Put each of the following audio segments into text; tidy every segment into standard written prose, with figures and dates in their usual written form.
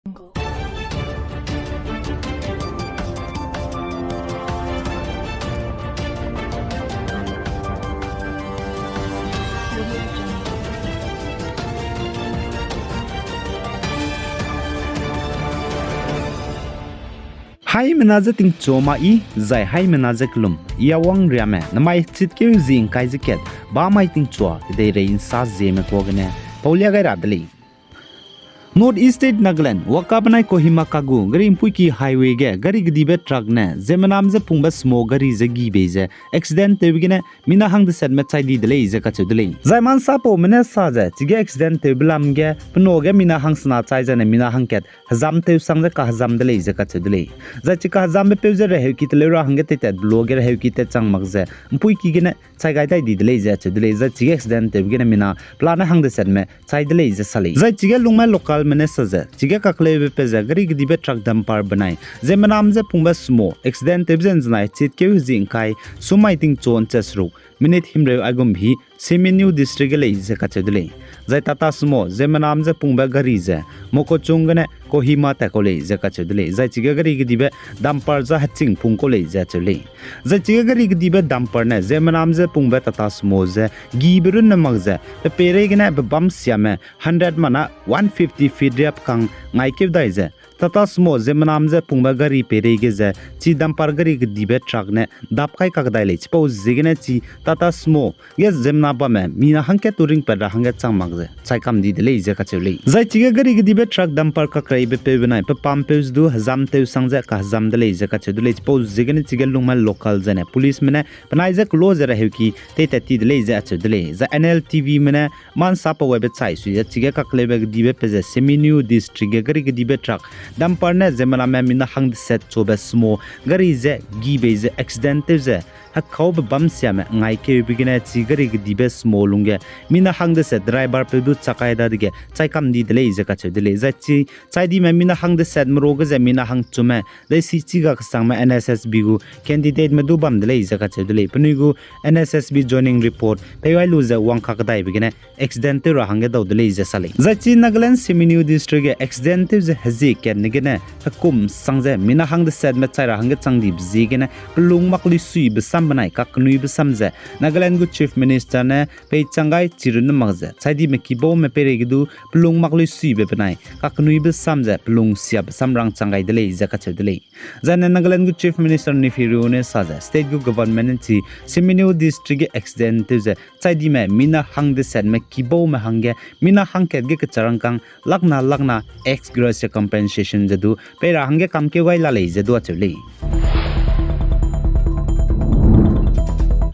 Hai menaza ting Soma I zai hai menaza klum iawang riame namai chitkeu zing kai ziket ba mai ting chua de rein sa Zeme kogene paulia gai radli North East State Nagaland wakabanai Kohima kagu gari impui highway ge gari gdibe truck ne zemanam ze pungba smo gari ze gibe ze accident te bigene mina hang de set met chai di dele ze ka chudle zaiman sapo mene sa ze chige accident te blam ge pno ge mina hang sna chai ze ne mina hang ket hazam te sang ze ka hazam dele ze ka chudle za chika hazam be pe ze re he ki te le ra hang te te blogger he ki te chang mag ze impui ki ge ne chai gai dai di dele ze chudle za chige accident te bigene mina plana hang de set me chai dele ze sali za chige lungma local mene saza chige kakle be pe gari gdibe truck dumper banai zemanam ze pungba smo accident tebzen znai chit ke jing kai sumai ting chon chasru minute himre agum bhi Semi New district le ze ka chedle zai tata smo zemanam ze pungba gari ze moko chungane Kohima ta ko le ze ka chedle zai chige gari gdibe dumper za haching phung ko le ze chele zai chige gari gdibe dumper ne zemanam ze pungba tata smo ze gibrun na magze pe pere gna bam siame 100 mana 150 feet rap kang ngai ke dai ze tata smo zemanam ze pungba gari pere ge ze chi dumper gari gdibe truck ne dap kai kak dai le chpo zigene chi tata smo ge zemna ba me mina hangke turing per hangge chang mag ze chai kam di le ze ka chele zai chige gari gdibe truck dumper ka krai be pe benai pe pam pe du hazam te sang ze ka hazam de le ze ka chele chpo zigene chige lungma local ze ne police mene panai ze close ra heki te te ti de le ze chele za NLTV mene man sa pa web chai su ze chige ka klebe gdibe pe ze Semi New district ge gari gdibe truck dumper ne zemana me mina hang set chobe smo gari ze gibe ze accident ze ha khau bam siame ngai ke bigine chi gari gdibe smo lunge mina hang de set driver pe du chakai da dige chai kam di dele ze ka chedele za chi chai di me mina hang de set mro ge ze mina hang chume de si chi ga sang ma NSSB gu candidate me du bam dele ze ka chedele pni gu NSSB joining report pe wai lu ze wang kha ka dai bigine accident ra hang ge do dele ze sale za chi Nagaland Semi New district ge accident ze hazi ken nigene hakum sangze mina hang de set me chai ra hang ge chang di bzi gene lung makli sui besam banai kaknui besamze Nagaland gu chief minister ne pe changai chirun magze chaidi me kibo me pere gidu plung makli sui be banai kaknui besamze plung sia besam rang changai dele zaka chedele zane Nagaland gu chief minister ni firu ne saza state gu government chi Semi New district ge accident ze chaidi me mina hang de set me kibo me hangge mina hang ket ge charang kang lakna ex gross compensation jadu pe ra hangge kam ke wai la le jadu achule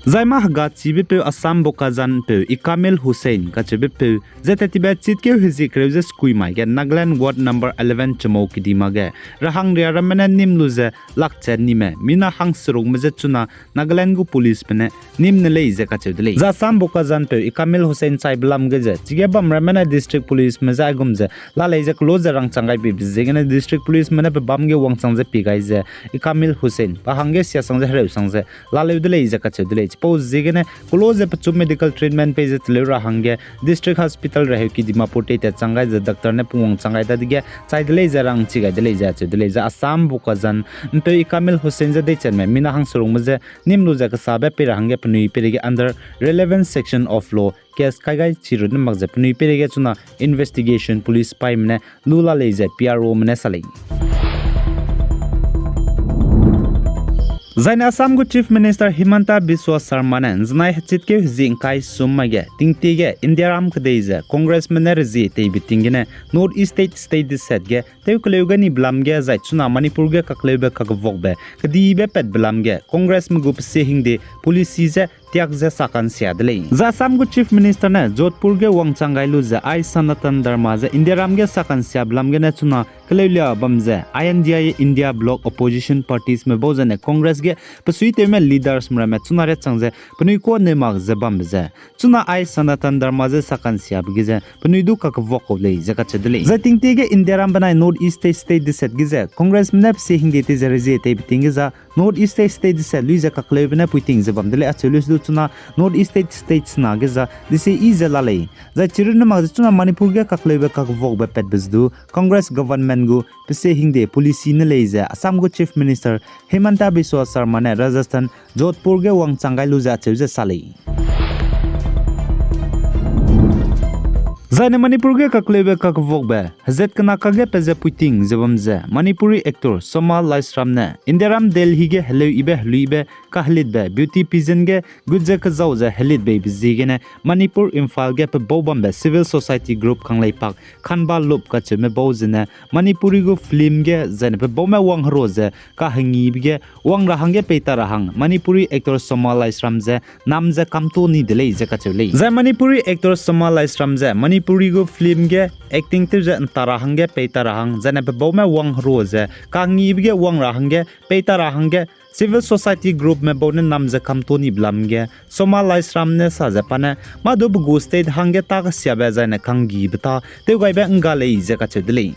Zaima haga chibe pe Assam bokazan pe Ikamil Hussein ka chibe pe zeta tibe chitke hizi kreuze skui mai ge Nagaland ward number 11 chamo kidima ge rahang ria ramana nimlu ze lakchen nime mina hang surung meze chuna Nagaland gu police pene nimne le ze ka chedle za Assam bokazan pe Ikamil Hussein chai blam ge je chige bam ramana district police me za gum ze la le ze close rang changai bi zegene district police mena pe bam ge wang chang ze pi gai ze Ikamil Hussein pa hangge sia sang ze hreu sang ze la le de le ze ka chedle Pose zigene close episode medical treatment page lera hange district hospital rahe ki Dimapur te changai je doctor ne pung changai da dige chaidle jarang chiga dele ja chedle ja Assam bukazan to Ikamil Hussein je de chen me mina hang surung mje nimlu ja ka sabe pe hange pnui pe ge under relevant section of law case kai gai chiru ne magje pnui pe ge chuna investigation police pai mne lula le je PRO mne salai Zaina Assam gu Chief Minister Himanta Biswa Sarma ne znai chitke jingkai summage tingtige Indiaram khadeize Congressman Rzi te bitingine North East State setge teuklewgani blamge zai chuna Manipur ge kaklebe kakvogbe kadibe pet blamge Congressman gu se hingde policy je tiak je sakan siadle za Assam gu Chief Minister ne Jodhpur ge wangchangai lu je ai sanatan dharma je Indiaram ge sakan sia blamge ne chuna klewlia bamje INDI India Bloc Opposition Parties me bozane Congress ge pasui te me leaders mra chuna re changje pnui ko ne mag je bamje chuna ai sanatan dharma je sakan sia bge pnui du ka vok le je ka chedle za tingte ge Indiaram banai North East State de set ge Congress me se hingde te je te bitinge za North East State se luiza kaklebena puiting zabam dele achulus du chuna North East States na geza dise izela lei za chiruna ma chuna Manipur ge kaklebe kakvok be pet bezdu Congress government gu pese hingde policy ne leiza Assam gu Chief Minister Hemanta Biswa Sharma ne Rajasthan Jodhpur ge wang changai luza cheuza salei Zaine Manipur ge kaklebe kakvok be hazet kana kage peze puiting zabamze Manipuri actor Soma Laisram ne Indiram Delhi ge hello ibe hluibe kahlit be beauty pigeon ge gudje ka zawza helit be bizigene Manipur Imphal ge pe bobam be civil society group khanglai pak khanba lup ka cheme bozene Manipuri go film ge zaine pe boma wang roze ka hangi ge wang rahang ge peita rahang Manipuri actor Soma Laisram je namje kamto ni delei je ka chulei za Manipuri actor Soma Laisram je Manipuri go film ge acting tu je tarahang ge peita rahang zaine pe boma wang roze ka hangi ge wang rahang ge peita rahang ge Civil Society Group में बोने नाम जे कम्तोनी ब्लमगे सोमा लाइस्राम ने साजेपाने मादो बगु state हंगे ताक स्याबे जाने खंगी बता ते गाइबे अंगाले जे कचदले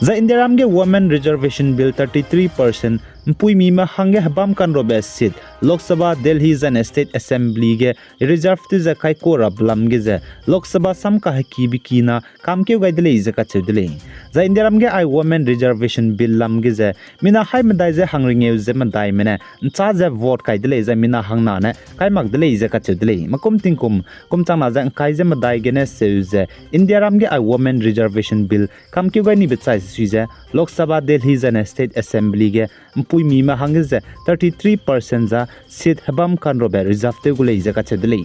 The Indiram ge Women Reservation Bill 33% Mpui mima hange habam kan robe sit Lok Sabha Delhi Zane State Assembly ge reserve tu za kai kora blam ge ze Lok Sabha sam ka haki bikina kam ke gaidele ze ka chedele za Indiram ge I Women Reservation Bill lam ge ze mina hai madai ze hangring eu ze madai mene cha ze vote kai dele ze mina hangna ne kai mak dele ze ka chedele makum tingkum kum chang na za kai ze madai ge ne se ze Indiram ge I Women Reservation Bill kam ke ga ni bechai suize Lok Sabha Delhi Zane State Assembly ge Pui mima hangize 33% za sit habam kan robe reserve te gulei za ka chedlei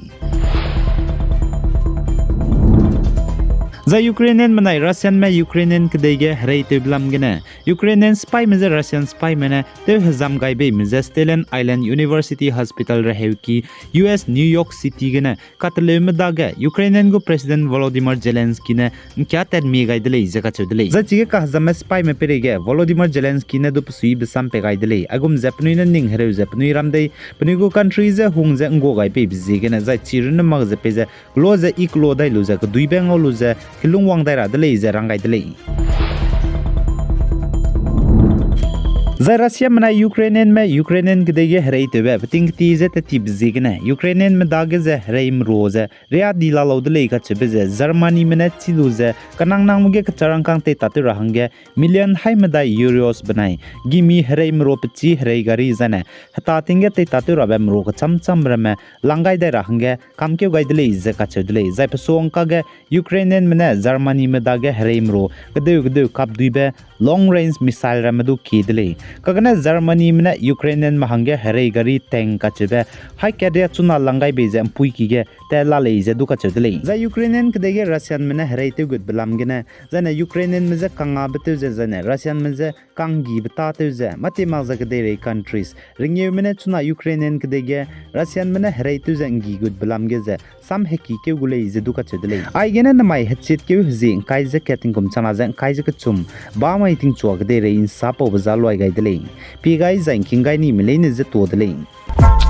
za Ukrainian manai Russian me Ukrainian kdege hrei te blam gene Ukrainian spy me za Russian spy mene te hazam gai be me za Staten Island University Hospital rehewki US New York City gene katle me dage Ukrainian go President Volodymyr Zelensky ne kya ter mi gai dele za ka chedlei za chige ka hazam spy me perege Volodymyr Zelensky ne do psui besam pe gai dele agum zapnui ne ning hreu zapnui ramdei pnigo country ze hung ze ngo gai pe bizi gene za chirin mag ze pe ze glo ze iklo dai lu za dui beng lu ze Kilung wang daira delei ze rangai delei za Russia mana Ukrainian me Ukrainian gdege hrei tebe pating ti ze te tip zigne Ukrainian me dage ze hreim roze ria dila lodlei ka chebe ze Germany mena chilu ze kanang nang muge ka charang kang te tatu rahange million hai meda euros banai gimi hreim ro pchi hrei gari zane hata tinge te tatu rabem ro ka cham cham rame langai dai rahange kam ke gai delei ze ka chedlei za pesong ka ge Ukrainian mena Germany me dage hreim ro gde kap duibe long range missile ramadu ki delei Kagana Germany mena Ukrainian mahange herei gari tank ka chebe hai kade chuna langai be jam pui ki ge te la lei je du ka chedele za Ukrainian kdege Russian mena herei te gut blam gene za na Ukrainian meze kanga betu je zane Russian meze kangi beta te je mate ma za kdere countries ringye mena chuna Ukrainian kdege Russian mena herei te je ngi gut blam ge je sam heki ke gulei je du ka chedele ai gene na mai hechit ke zi kai je keting kum chana za kai je chum ba mai ting chuak de re in sa po ba za loi gai delei pi gai zain king gai ni milei ne je to delei